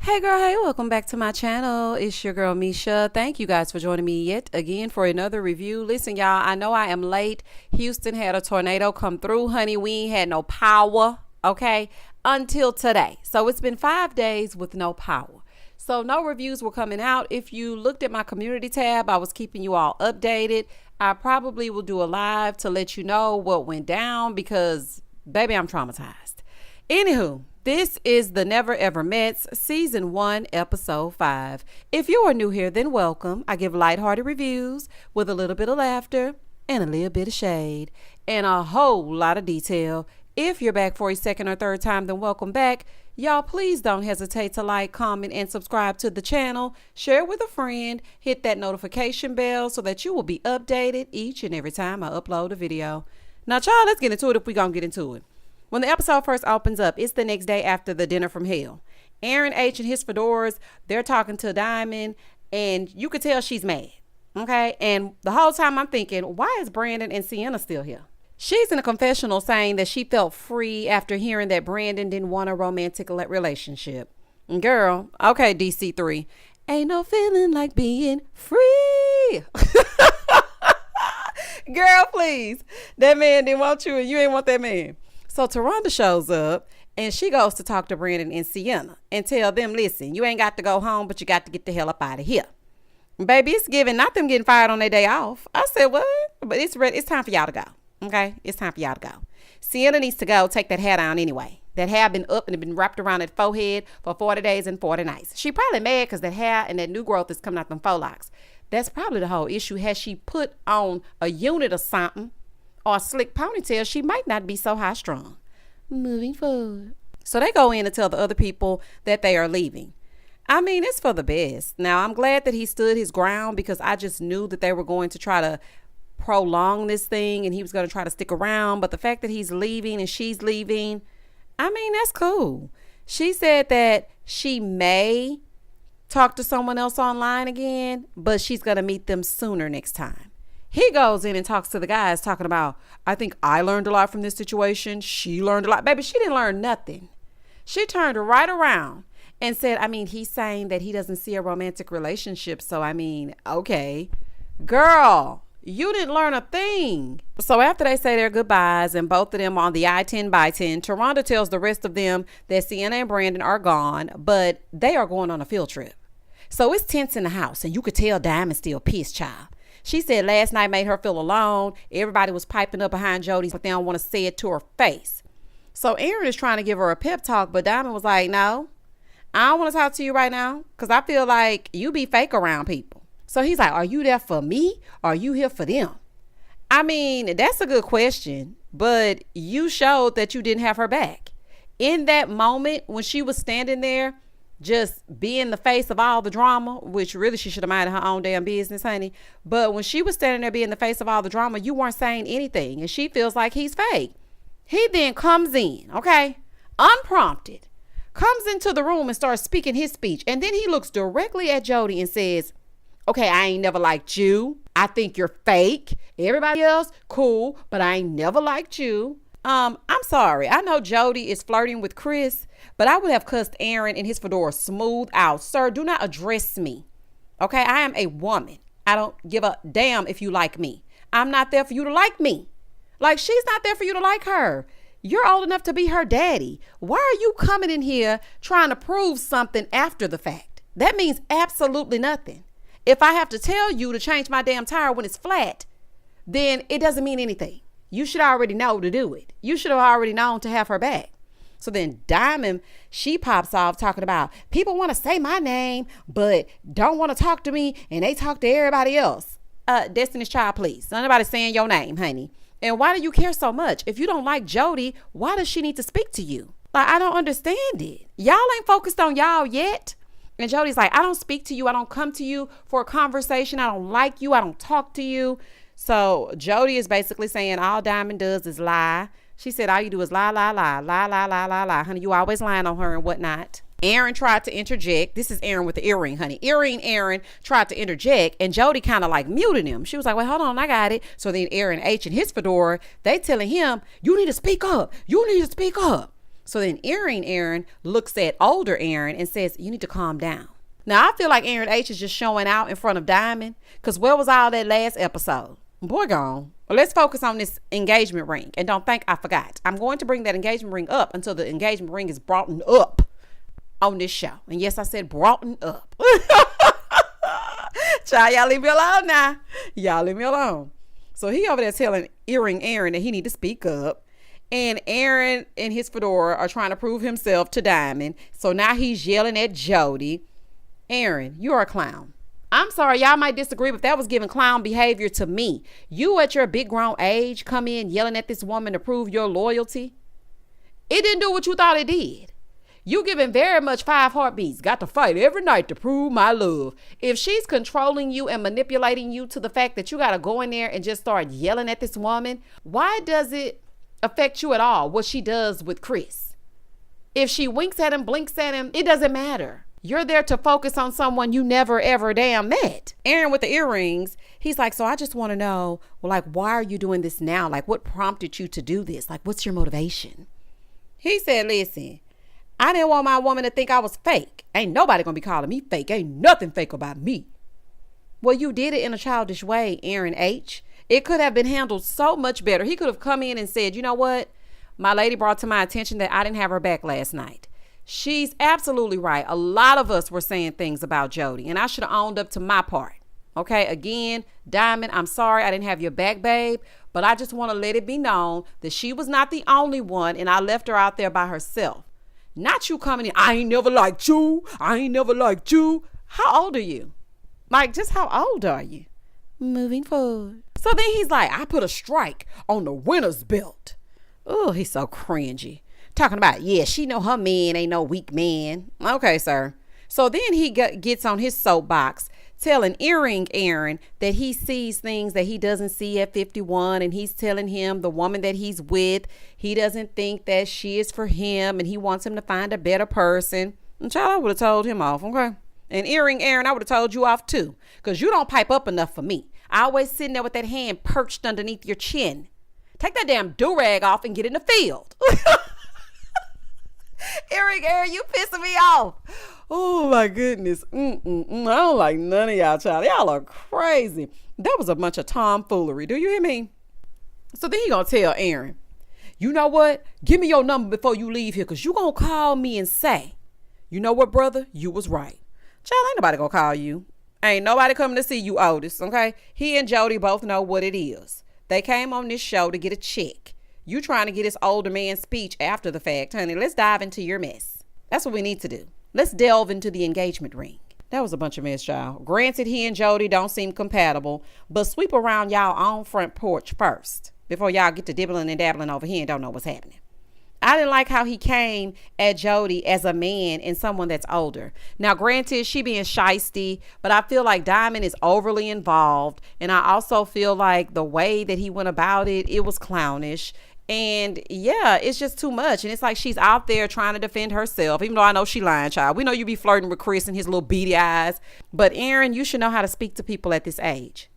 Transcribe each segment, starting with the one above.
Hey girl, hey, welcome back to my channel. It's your girl Misha. Thank you guys for joining me yet again for another review. Listen, y'all, I know I am late. Houston had a tornado come through, honey. We ain't had no power, okay, until today. So it's been 5 days with no power. So no reviews were coming out. If you looked at my community tab, I was keeping you all updated. I probably will do a live to let you know what went down because, baby, I'm traumatized. Anywho, this is the Never Ever Mets, Season 1, Episode 5. If you are new here, then welcome. I give lighthearted reviews with a little bit of laughter and a little bit of shade and a whole lot of detail. If you're back for a second or third time, then welcome back. Y'all, please don't hesitate to like, comment, and subscribe to the channel. Share it with a friend. Hit that notification bell so that you will be updated each and every time I upload a video. Now, y'all, let's get into it if we're going to get into it. When the episode first opens up, it's the next day after the dinner from hell. Aaron H and his fedoras, they're talking to Dymond, and you could tell she's mad, okay? And the whole time I'm thinking, why is Brandon and Sienna still here? She's in a confessional saying that she felt free after hearing that Brandon didn't want a romantic relationship. Girl, okay, DC3, ain't no feeling like being free. Girl, please. That man didn't want you and you ain't want that man. So Taronda shows up and she goes to talk to Brandon and Sienna and tell them, listen, you ain't got to go home, but you got to get the hell up out of here. Baby, it's giving, not them getting fired on their day off. I said, what? But it's ready. It's time for y'all to go. Okay? It's time for y'all to go. Sienna needs to go take that hair down anyway. That hair been up and it been wrapped around that forehead for 40 days and 40 nights. She probably mad because that hair and that new growth is coming out them faux locks. That's probably the whole issue. Has she put on a unit or something or a slick ponytail, she might not be so high strung. Moving forward. So they go in and tell the other people that they are leaving. I mean, it's for the best. Now, I'm glad that he stood his ground because I just knew that they were going to try to prolong this thing and he was going to try to stick around. But the fact that he's leaving and she's leaving, I mean, that's cool. She said that she may talk to someone else online again, but she's going to meet them sooner next time. He goes in and talks to the guys talking about, I think I learned a lot from this situation. She learned a lot. Baby, she didn't learn nothing. She turned right around and said, I mean, he's saying that he doesn't see a romantic relationship. So, I mean, okay, girl, you didn't learn a thing. So after they say their goodbyes and both of them on the I-10 by 10, Taronda tells the rest of them that Sienna and Brandon are gone, but they are going on a field trip. So it's tense in the house and you could tell Dymond's still pissed, child. She said last night made her feel alone. Everybody was piping up behind Jody, but they don't want to say it to her face. So Aaron is trying to give her a pep talk, but Dymond was like, no, I don't want to talk to you right now because I feel like you be fake around people. So he's like, are you there for me or are you here for them? I mean, that's a good question, but you showed that you didn't have her back. In that moment when she was standing there, just being the face of all the drama, which really she should have minded her own damn business, honey. But when she was standing there being the face of all the drama, you weren't saying anything. And she feels like he's fake. He then comes in, okay, unprompted, comes into the room and starts speaking his speech. And then he looks directly at Jody and says, okay, I ain't never liked you. I think you're fake. Everybody else, cool, but I ain't never liked you. I'm sorry. I know Jody is flirting with Chris, but I would have cussed Aaron and his fedora smooth out. Sir, do not address me. Okay, I am a woman. I don't give a damn if you like me. I'm not there for you to like me. Like she's not there for you to like her. You're old enough to be her daddy. Why are you coming in here trying to prove something after the fact? That means absolutely nothing. If I have to tell you to change my damn tire when it's flat, then it doesn't mean anything. You should already know to do it. You should have already known to have her back. So then Dymond, she pops off talking about people want to say my name, but don't want to talk to me. And they talk to everybody else. Destiny's Child, please. Nobody's saying your name, honey. And why do you care so much? If you don't like Jody, why does she need to speak to you? Like, I don't understand it. Y'all ain't focused on y'all yet. And Jody's like, I don't speak to you. I don't come to you for a conversation. I don't like you. I don't talk to you. So Jody is basically saying all Dymond does is lie. She said, all you do is lie, lie, lie, lie, lie, lie, lie, lie. Honey, you always lying on her and whatnot. Aaron tried to interject. This is Aaron with the earring, honey. Earring Aaron tried to interject and Jody kind of like muted him. She was like, wait, hold on, I got it. So then Aaron H and his fedora, they telling him, you need to speak up. You need to speak up. So then earring Aaron looks at older Aaron and says, you need to calm down. Now, I feel like Aaron H is just showing out in front of Dymond, because where was all that last episode? Boy, gone. Well, let's focus on this engagement ring. And don't think I forgot. I'm going to bring that engagement ring up until the engagement ring is brought up on this show. And yes, I said brought up. Child, y'all leave me alone now. Y'all leave me alone. So he over there telling earring Aaron that he need to speak up. And Aaron and his fedora are trying to prove himself to Dymond. So now he's yelling at Jody. Aaron, you're a clown. I'm sorry, y'all might disagree, but that was giving clown behavior to me. You at your big grown age come in yelling at this woman to prove your loyalty. It didn't do what you thought it did. You giving very much 5 heartbeats. Got to fight every night to prove my love. If she's controlling you and manipulating you to the fact that you got to go in there and just start yelling at this woman, why does it affect you at all what she does with Chris? If she winks at him, blinks at him, it doesn't matter. You're there to focus on someone you never ever damn met. Aaron with the earrings, he's like, so I just want to know, well, like, why are you doing this now? Like, what prompted you to do this? Like, what's your motivation? He said, listen, I didn't want my woman to think I was fake. Ain't nobody gonna be calling me fake. Ain't nothing fake about me. Well, you did it in a childish way, Aaron H. It could have been handled so much better. He could have come in and said, you know what? My lady brought to my attention that I didn't have her back last night. She's absolutely right. A lot of us were saying things about Jody, and I should have owned up to my part. Okay, again, Dymond, I'm sorry I didn't have your back, babe, but I just want to let it be known that she was not the only one, and I left her out there by herself. Not you coming in, I ain't never liked you. I ain't never liked you. How old are you? Like, just how old are you? Moving forward. So then he's like, I put a strike on the winner's belt. Oh, he's so cringy. Talking about, yeah, she know her man ain't no weak man. Okay, sir. So then he gets on his soapbox telling earring Aaron that he sees things that he doesn't see at 51. And he's telling him the woman that he's with, he doesn't think that she is for him. And he wants him to find a better person. And child, I would have told him off, okay? And earring Aaron, I would have told you off too. Because you don't pipe up enough for me. I always sitting there with that hand perched underneath your chin. Take that damn do-rag off and get in the field. Aaron, you pissing me off. Oh my goodness. I don't like none of y'all, child. Y'all are crazy. That was a bunch of tomfoolery. Do you hear me? So then he gonna tell Aaron, you know what? Give me your number before you leave here, because you gonna call me and say, you know what, brother? You was right. Child, ain't nobody gonna call you. Ain't nobody coming to see you, Otis, okay? He and Jody both know what it is. They came on this show to get a check. You trying to get this older man's speech after the fact, honey. Let's dive into your mess. That's what we need to do. Let's delve into the engagement ring. That was a bunch of mess, y'all. Granted, he and Jody don't seem compatible, but sweep around y'all own front porch first before y'all get to dibbling and dabbling over here and don't know what's happening. I didn't like how he came at Jody as a man and someone that's older. Now, granted, she being shysty, but I feel like Dymond is overly involved. And I also feel like the way that he went about it, it was clownish. And yeah, it's just too much. And it's like she's out there trying to defend herself, even though I know she lying, child. We know you be flirting with Chris and his little beady eyes. But Aaron, you should know how to speak to people at this age.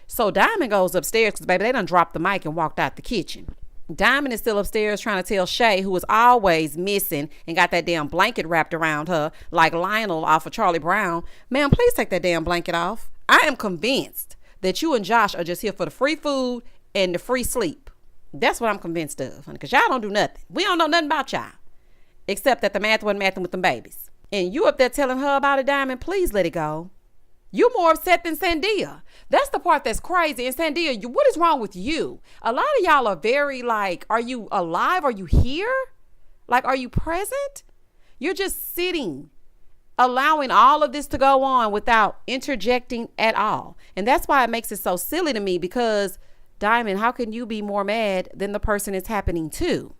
So Dymond goes upstairs because, baby, they done dropped the mic and walked out the kitchen. Dymond is still upstairs trying to tell Shay, who was always missing and got that damn blanket wrapped around her like Lionel off of Charlie Brown, ma'am, please take that damn blanket off. I am convinced that you and Josh are just here for the free food and the free sleep. That's what I'm convinced of, honey, because y'all don't do nothing. We don't know nothing about y'all, except that the math wasn't mathing with them babies. And you up there telling her about it, Dymond, please let it go. You more upset than Sandia. That's the part that's crazy. And Sandia, what is wrong with you? A lot of y'all are very like, are you alive? Are you here? Like, are you present? You're just sitting, allowing all of this to go on without interjecting at all. And that's why it makes it so silly to me, because Dymond, how can you be more mad than the person it's happening to?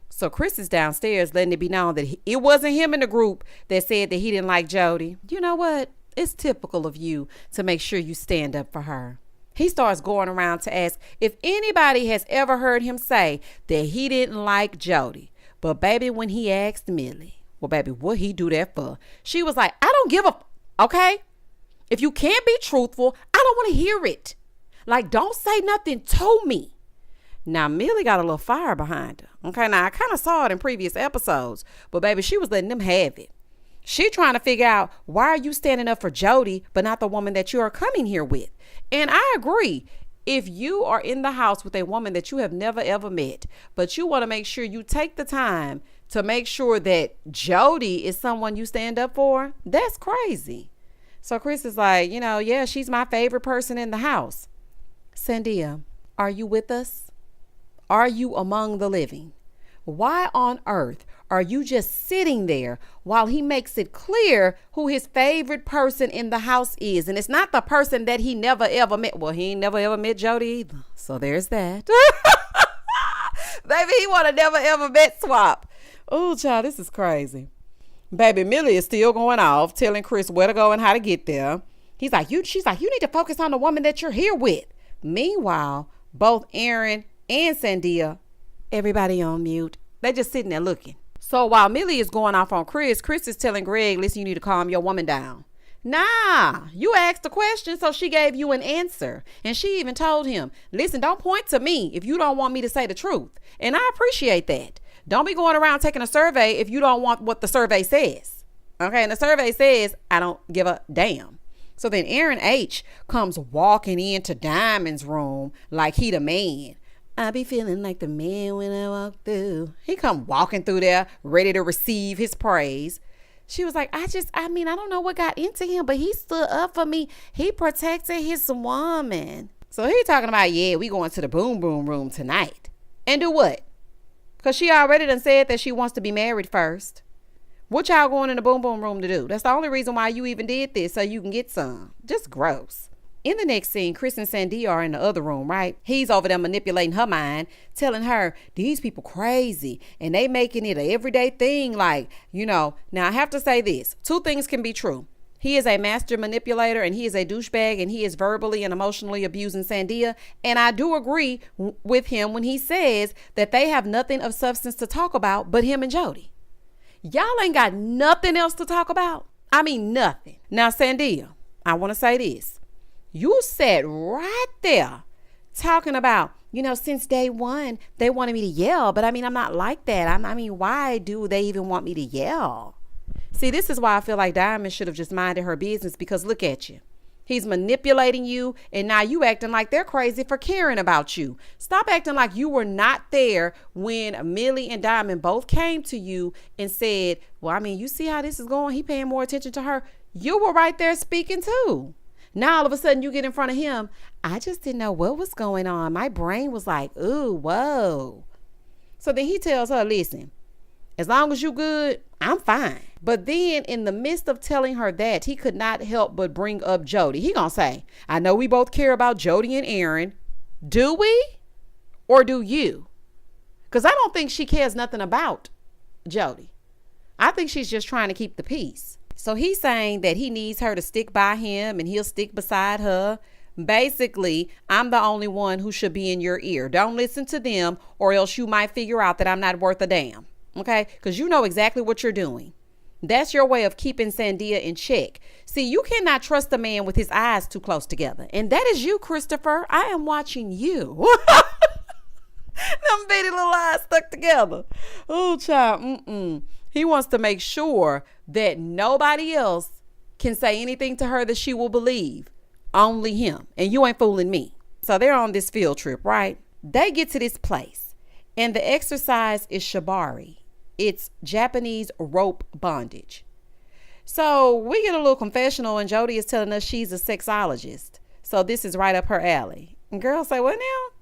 So Chris is downstairs letting it be known that it wasn't him in the group that said that he didn't like Jody. You know what? It's typical of you to make sure you stand up for her. He starts going around to ask if anybody has ever heard him say that he didn't like Jody. But baby, when he asked Millie, well, baby, what he do that for? She was like, I don't give a, okay? If you can't be truthful, I don't want to hear it. Like, don't say nothing to me. Now, Millie got a little fire behind her. Okay, now I kind of saw it in previous episodes, but baby, she was letting them have it. She trying to figure out, why are you standing up for Jody, but not the woman that you are coming here with? And I agree. If you are in the house with a woman that you have never ever met, but you want to make sure you take the time to make sure that Jody is someone you stand up for, that's crazy. So Chris is like, yeah, she's my favorite person in the house. Sandia, are you with us? Are you among the living? Why on earth are you just sitting there while he makes it clear who his favorite person in the house is? And it's not the person that he never ever met. Well, he ain't never ever met Jody either. So there's that. Baby, he want to never ever met swap. Oh, child, this is crazy. Baby, Millie is still going off, telling Chris where to go and how to get there. She's like, you need to focus on the woman that you're here with. Meanwhile, both Aaron and Sandia, everybody on mute. They just sitting there looking. So while Millie is going off on Chris is telling Greg, listen, you need to calm your woman down. Nah, you asked a question, so she gave you an answer. And she even told him, listen, don't point to me if you don't want me to say the truth. And I appreciate that. Don't be going around taking a survey if you don't want what the survey says. Okay, and the survey says, I don't give a damn. So then Aaron H. comes walking into Dymond's room like he the man. I be feeling like the man when I walk through. He come walking through there ready to receive his praise. She was like, I don't know what got into him, but he stood up for me. He protected his woman. So he talking about, yeah, we going to the boom boom room tonight. And do what? Because she already done said that she wants to be married first. What y'all going in the boom boom room to do? That's the only reason why you even did this, so you can get some. Just gross. In the next scene, Chris and Sandy are in the other room, right? He's over there manipulating her mind, telling her, these people crazy, and they making it an everyday thing. Like, now I have to say this. Two things can be true. He is a master manipulator, and he is a douchebag, and he is verbally and emotionally abusing Sandia. And I do agree with him when he says that they have nothing of substance to talk about but him and Jody. Y'all ain't got nothing else to talk about. I mean, nothing. Now, Sandia, I want to say this. You sat right there talking about, since day one, they wanted me to yell. But I'm not like that. Why do they even want me to yell? See, this is why I feel like Dymond should have just minded her business, because look at you. He's manipulating you, and now you acting like they're crazy for caring about you. Stop acting like you were not there when Millie and Dymond both came to you and said, well, you see how this is going? He paying more attention to her. You were right there speaking too. Now all of a sudden you get in front of him. I just didn't know what was going on. My brain was like, ooh, whoa. So then he tells her, listen, as long as you good, I'm fine. But then in the midst of telling her that, he could not help but bring up Jody. He gonna say, I know we both care about Jody and Aaron. Do we? Or do you? Because I don't think she cares nothing about Jody. I think she's just trying to keep the peace. So he's saying that he needs her to stick by him and he'll stick beside her. Basically, I'm the only one who should be in your ear. Don't listen to them, or else you might figure out that I'm not worth a damn. Okay? Because you know exactly what you're doing. That's your way of keeping Sandia in check. See, you cannot trust a man with his eyes too close together. And that is you, Christopher. I am watching you. Them bitty little eyes stuck together. Oh, child. He wants to make sure that nobody else can say anything to her that she will believe. Only him. And you ain't fooling me. So they're on this field trip, right? They get to this place, and the exercise is shibari. It's Japanese rope bondage. So we get a little confessional, and Jody is telling us she's a sexologist. So this is right up her alley. And girls say, what now?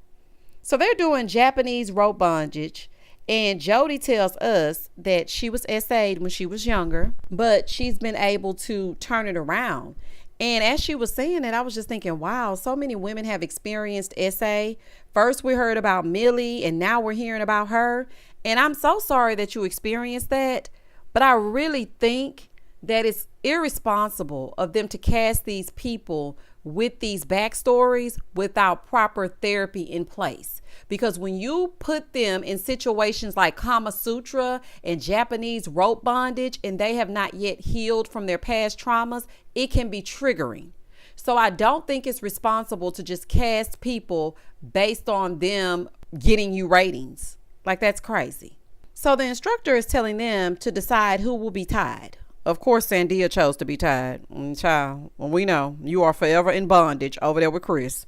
So they're doing Japanese rope bondage. And Jody tells us that she was SA'd when she was younger, but she's been able to turn it around. And as she was saying it, I was just thinking, wow, so many women have experienced SA. First, we heard about Millie, and now we're hearing about her. And I'm so sorry that you experienced that. But I really think that it's irresponsible of them to cast these people with these backstories without proper therapy in place. Because when you put them in situations like Kama Sutra and Japanese rope bondage, and they have not yet healed from their past traumas, it can be triggering. So I don't think it's responsible to just cast people based on them getting you ratings. Like, that's crazy. So the instructor is telling them to decide who will be tied. Of course, Sandia chose to be tied. Child, well, we know you are forever in bondage over there with Chris.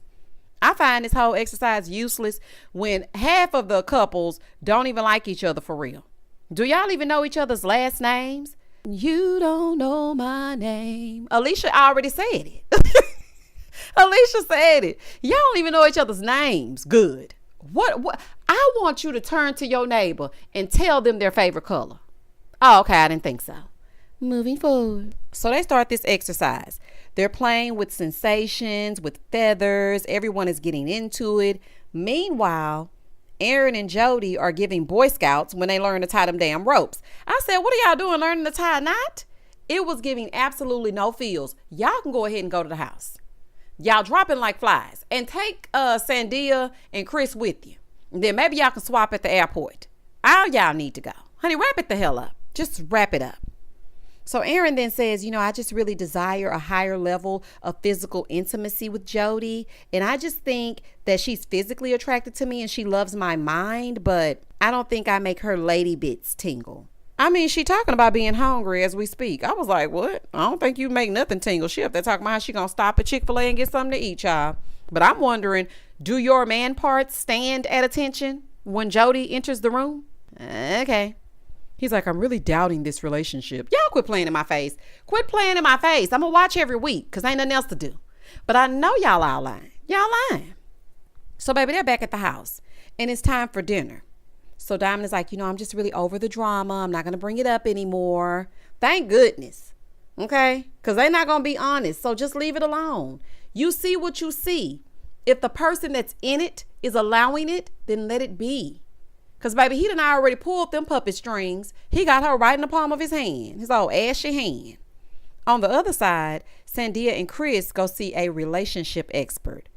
I find this whole exercise useless when half of the couples don't even like each other for real. Do y'all even know each other's last names? You don't know my name. Alicia already said it. Alicia said it. Y'all don't even know each other's names. Good. What? I want you to turn to your neighbor and tell them their favorite color. Oh, okay. I didn't think so. Moving forward. So they start this exercise. They're playing with sensations, with feathers. Everyone is getting into it. Meanwhile, Aaron and Jody are giving Boy Scouts when they learn to tie them damn ropes. I said, what are y'all doing learning to tie a knot? It was giving absolutely no feels. Y'all can go ahead and go to the house. Y'all dropping like flies. And take Sandia and Chris with you. And then maybe y'all can swap at the airport. All y'all need to go. Honey, wrap it the hell up. Just wrap it up. So Aaron then says, I just really desire a higher level of physical intimacy with Jody. And I just think that she's physically attracted to me and she loves my mind, but I don't think I make her lady bits tingle. I mean, she talking about being hungry as we speak. I was like, what? I don't think you make nothing tingle. She up there talking about how she gonna stop at Chick-fil-A and get something to eat, y'all. But I'm wondering, do your man parts stand at attention when Jody enters the room? Okay. He's like, I'm really doubting this relationship. Y'all quit playing in my face. Quit playing in my face. I'm going to watch every week because ain't nothing else to do. But I know y'all all lying. Y'all lying. So, baby, they're back at the house. And it's time for dinner. So Dymond is like, I'm just really over the drama. I'm not going to bring it up anymore. Thank goodness. Okay? Because they're not going to be honest. So just leave it alone. You see what you see. If the person that's in it is allowing it, then let it be. Because, baby, he done already pulled them puppet strings. He got her right in the palm of his hand, his old ashy hand. On the other side, Sandia and Chris go see a relationship expert.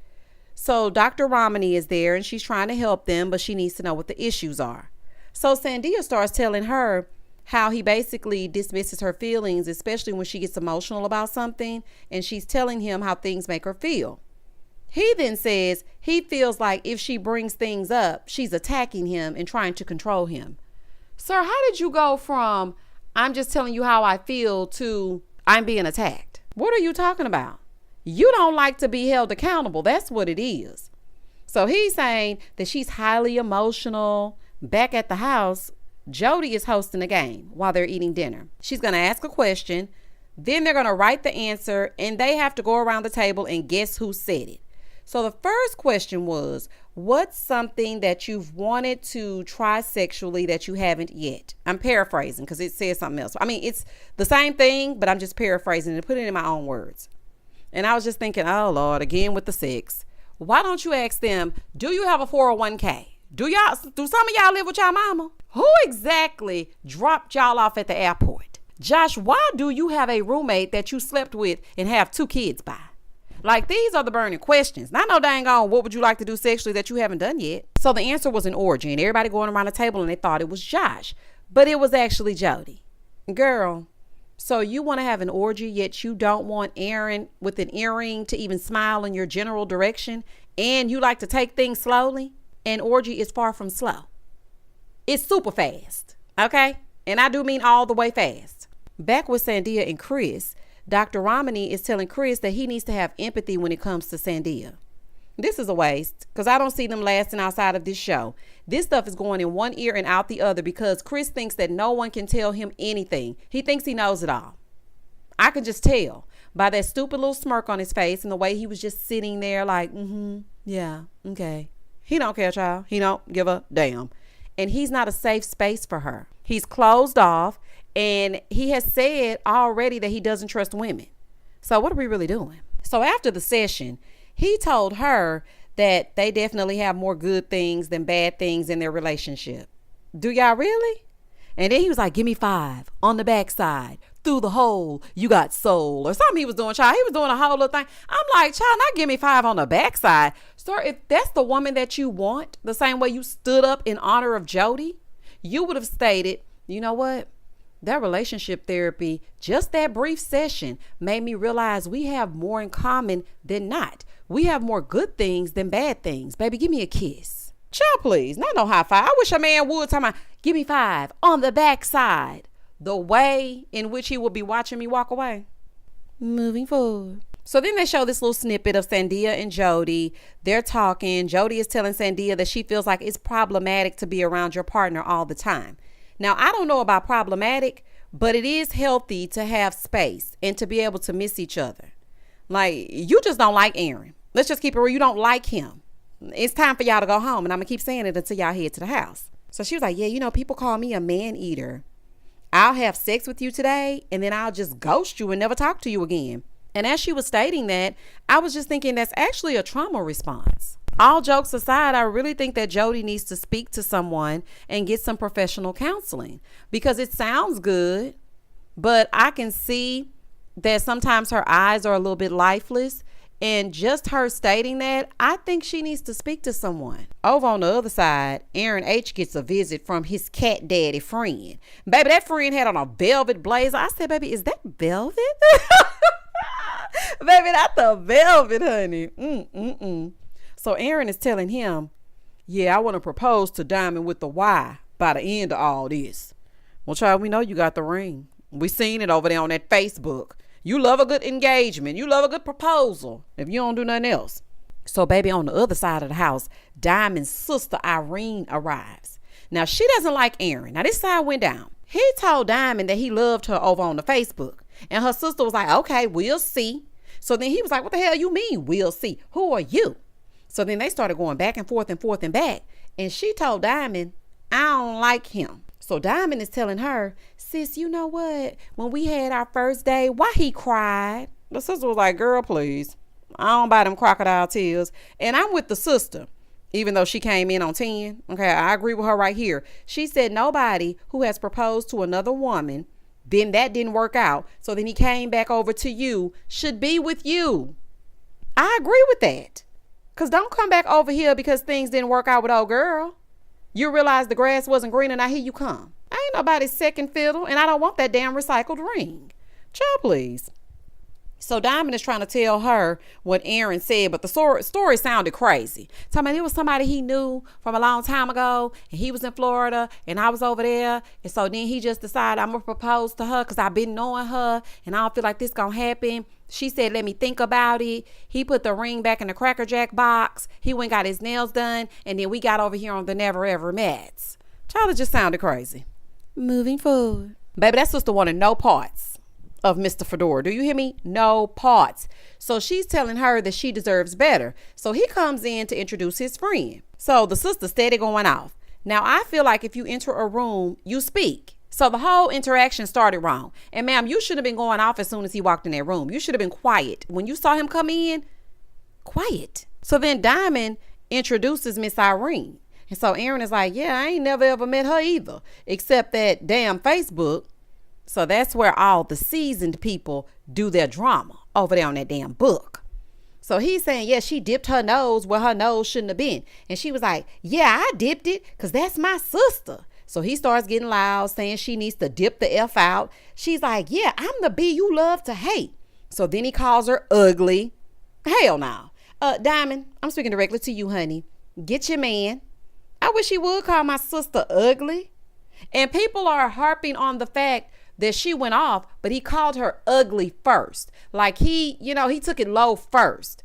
So Dr. Romney is there and she's trying to help them, but she needs to know what the issues are. So Sandia starts telling her how he basically dismisses her feelings, especially when she gets emotional about something, and she's telling him how things make her feel. He then says he feels like if she brings things up, she's attacking him and trying to control him. Sir, how did you go from I'm just telling you how I feel to I'm being attacked? What are you talking about? You don't like to be held accountable. That's what it is. So he's saying that she's highly emotional. Back at the house, Jody is hosting a game while they're eating dinner. She's going to ask a question. Then they're going to write the answer and they have to go around the table and guess who said it. So the first question was, what's something that you've wanted to try sexually that you haven't yet? I'm paraphrasing because it says something else. I mean, it's the same thing, but I'm just paraphrasing and putting it in my own words. And I was just thinking, oh, Lord, again with the sex. Why don't you ask them, do you have a 401k? Do some of y'all live with y'all mama? Who exactly dropped y'all off at the airport? Josh, why do you have a roommate that you slept with and have 2 kids by? Like, these are the burning questions. Not no dang on, what would you like to do sexually that you haven't done yet? So the answer was an orgy, and everybody going around the table and they thought it was Josh, but it was actually Jody. Girl, so you want to have an orgy, yet you don't want Aaron with an earring to even smile in your general direction, and you like to take things slowly? An orgy is far from slow. It's super fast, okay? And I do mean all the way fast. Back with Sandia and Chris, Dr. Romney is telling Chris that he needs to have empathy when it comes to Sandia. This is a waste because I don't see them lasting outside of this show. This stuff is going in one ear and out the other because Chris thinks that no one can tell him anything. He thinks he knows it all. I can just tell by that stupid little smirk on his face and the way he was just sitting there like, yeah, okay. He don't care, child. He don't give a damn. And he's not a safe space for her. He's closed off. And he has said already that he doesn't trust women. So what are we really doing? So after the session, he told her that they definitely have more good things than bad things in their relationship. Do y'all really? And then he was like, give me 5 on the backside, through the hole, you got soul, or something he was doing, child. He was doing a whole little thing. I'm like, child, not give me 5 on the backside. Sir, if that's the woman that you want, the same way you stood up in honor of Jody, you would have stated, you know what? That relationship therapy, just that brief session, made me realize we have more in common than not. We have more good things than bad things. Baby, give me a kiss. Child, please. Not no high five. I wish a man would tell me, give me 5 on the backside. The way in which he would be watching me walk away. Moving forward. So then they show this little snippet of Sandia and Jody. They're talking. Jody is telling Sandia that she feels like it's problematic to be around your partner all the time. Now, I don't know about problematic, but it is healthy to have space and to be able to miss each other. Like, you just don't like Aaron. Let's just keep it real. You don't like him. It's time for y'all to go home. And I'm going to keep saying it until y'all head to the house. So she was like, yeah, you know, people call me a man eater. I'll have sex with you today and then I'll just ghost you and never talk to you again. And as she was stating that, I was just thinking that's actually a trauma response. All jokes aside, I really think that Jody needs to speak to someone and get some professional counseling because it sounds good, but I can see that sometimes her eyes are a little bit lifeless. And just her stating that, I think she needs to speak to someone. Over on the other side, Aaron H gets a visit from his cat daddy friend. Baby, that friend had on a velvet blazer. I said, baby, is that velvet? Baby, that's the velvet, honey. So Aaron is telling him, yeah, I want to propose to Dymond with the Y by the end of all this. Well, child, we know you got the ring. We seen it over there on that Facebook. You love a good engagement. You love a good proposal if you don't do nothing else. So, baby, on the other side of the house, Dymond's sister Irene arrives. Now, she doesn't like Aaron. Now, this side went down. He told Dymond that he loved her over on the Facebook. And her sister was like, okay, we'll see. So then he was like, what the hell you mean, we'll see? Who are you? So then they started going back and forth and forth and back. And she told Dymond, I don't like him. So Dymond is telling her, sis, you know what? When we had our first day, why he cried? The sister was like, girl, please. I don't buy them crocodile tears. And I'm with the sister, even though she came in on 10. Okay, I agree with her right here. She said nobody who has proposed to another woman, then that didn't work out. So then he came back over to you, should be with you. I agree with that. Because don't come back over here because things didn't work out with old girl. You realize the grass wasn't green and now here you come. I ain't nobody's second fiddle and I don't want that damn recycled ring. Child, please. So Dymond is trying to tell her what Aaron said, but the story sounded crazy. Talking about it was somebody he knew from a long time ago and he was in Florida and I was over there. And so then he just decided I'm going to propose to her because I've been knowing her and I don't feel like this going to happen. She said, let me think about it. He put the ring back in the Cracker Jack box. He went and got his nails done. And then we got over here on the Never Ever Mats. Child, it just sounded crazy. Moving forward. Baby, that sister wanted no parts of Mr. Fedora. Do you hear me? No parts. So she's telling her that she deserves better. So he comes in to introduce his friend. So the sister steady going off. Now, I feel like if you enter a room, you speak. So the whole interaction started wrong. And ma'am, you should have been going off as soon as he walked in that room. You should have been quiet. When you saw him come in, quiet. So then Dymond introduces Miss Irene. And so Aaron is like, yeah, I ain't never ever met her either, except that damn Facebook. So that's where all the seasoned people do their drama, over there on that damn book. So he's saying, yeah, she dipped her nose where her nose shouldn't have been. And she was like, yeah, I dipped it because that's my sister. So he starts getting loud, saying she needs to dip the F out. She's like, yeah, I'm the B you love to hate. So then he calls her ugly. Hell no. Dymond, I'm speaking directly to you, honey. Get your man. I wish he would call my sister ugly. And people are harping on the fact that she went off, but he called her ugly first. Like he took it low first.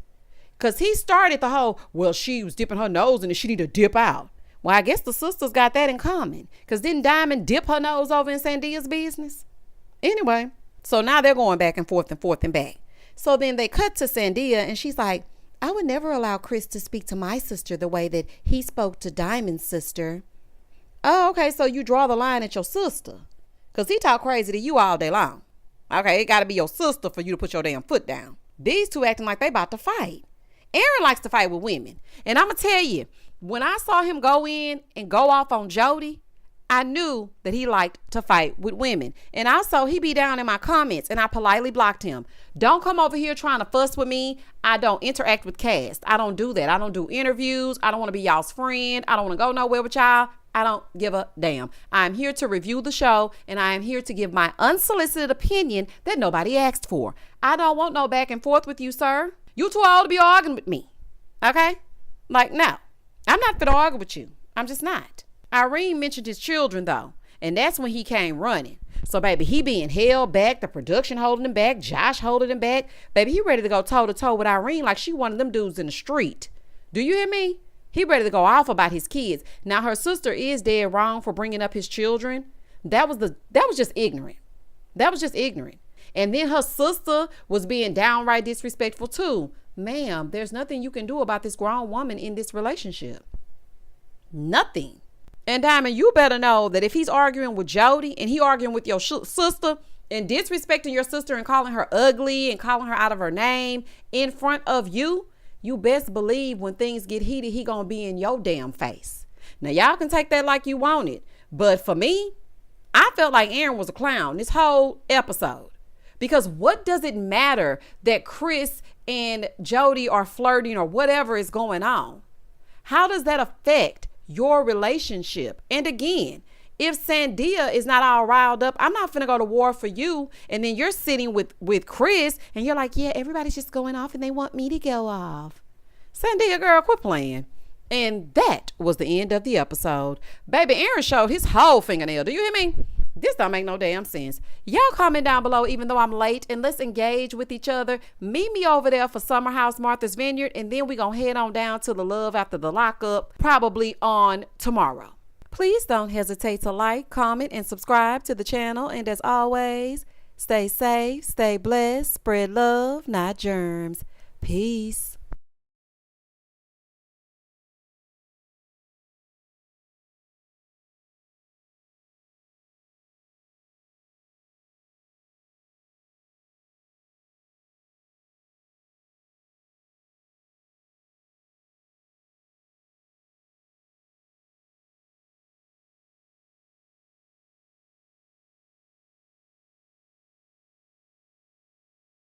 Because he started the whole, well, she was dipping her nose and she need to dip out. Well, I guess the sisters got that in common. Because didn't Dymond dip her nose over in Sandia's business? Anyway, so now they're going back and forth and back. So then they cut to Sandia and she's like, I would never allow Chris to speak to my sister the way that he spoke to Dymond's sister. Oh, okay, so you draw the line at your sister. Because he talk crazy to you all day long. Okay, it got to be your sister for you to put your damn foot down. These two acting like they about to fight. Aaron likes to fight with women. And I'm going to tell you, when I saw him go in and go off on Jody, I knew that he liked to fight with women. And also, he be down in my comments and I politely blocked him. Don't come over here trying to fuss with me. I don't interact with cast. I don't do that. I don't do interviews. I don't want to be y'all's friend. I don't want to go nowhere with y'all. I don't give a damn. I'm here to review the show and I am here to give my unsolicited opinion that nobody asked for. I don't want no back and forth with you, sir. You too old to be arguing with me. Okay? Like, no. I'm not finna argue with you. I'm just not. Irene mentioned his children though, and that's when he came running. So baby, he being held back, the production holding him back, Josh holding him back. Baby, he ready to go toe to toe with Irene like she one of them dudes in the street. Do you hear me? He ready to go off about his kids. Now her sister is dead wrong for bringing up his children. That was just ignorant. That was just ignorant. And then her sister was being downright disrespectful too. Ma'am, there's nothing you can do about this grown woman in this relationship. Nothing. And Dymond, you better know that if he's arguing with Jody and he arguing with your sister and disrespecting your sister and calling her ugly and calling her out of her name in front of you, you best believe when things get heated, he gonna be in your damn face. Now y'all can take that like you want it, but for me, I felt like Aaron was a clown this whole episode. Because what does it matter that Chris and Jody are flirting or whatever is going on? How does that affect your relationship? And again, if Sandia is not all riled up, I'm not finna go to war for you. And then you're sitting with Chris and you're like, yeah, everybody's just going off and they want me to go off. Sandia, girl, quit playing. And that was the end of the episode. Baby, Aaron showed his whole fingernail. Do you hear me? This don't make no damn sense. Y'all comment down below even though I'm late, and let's engage with each other. Meet me over there for Summer House Martha's Vineyard, and then we gonna head on down to the Love After the Lockup, probably on tomorrow. Please don't hesitate to like, comment, and subscribe to the channel. And as always, stay safe, stay blessed, spread love, not germs. Peace.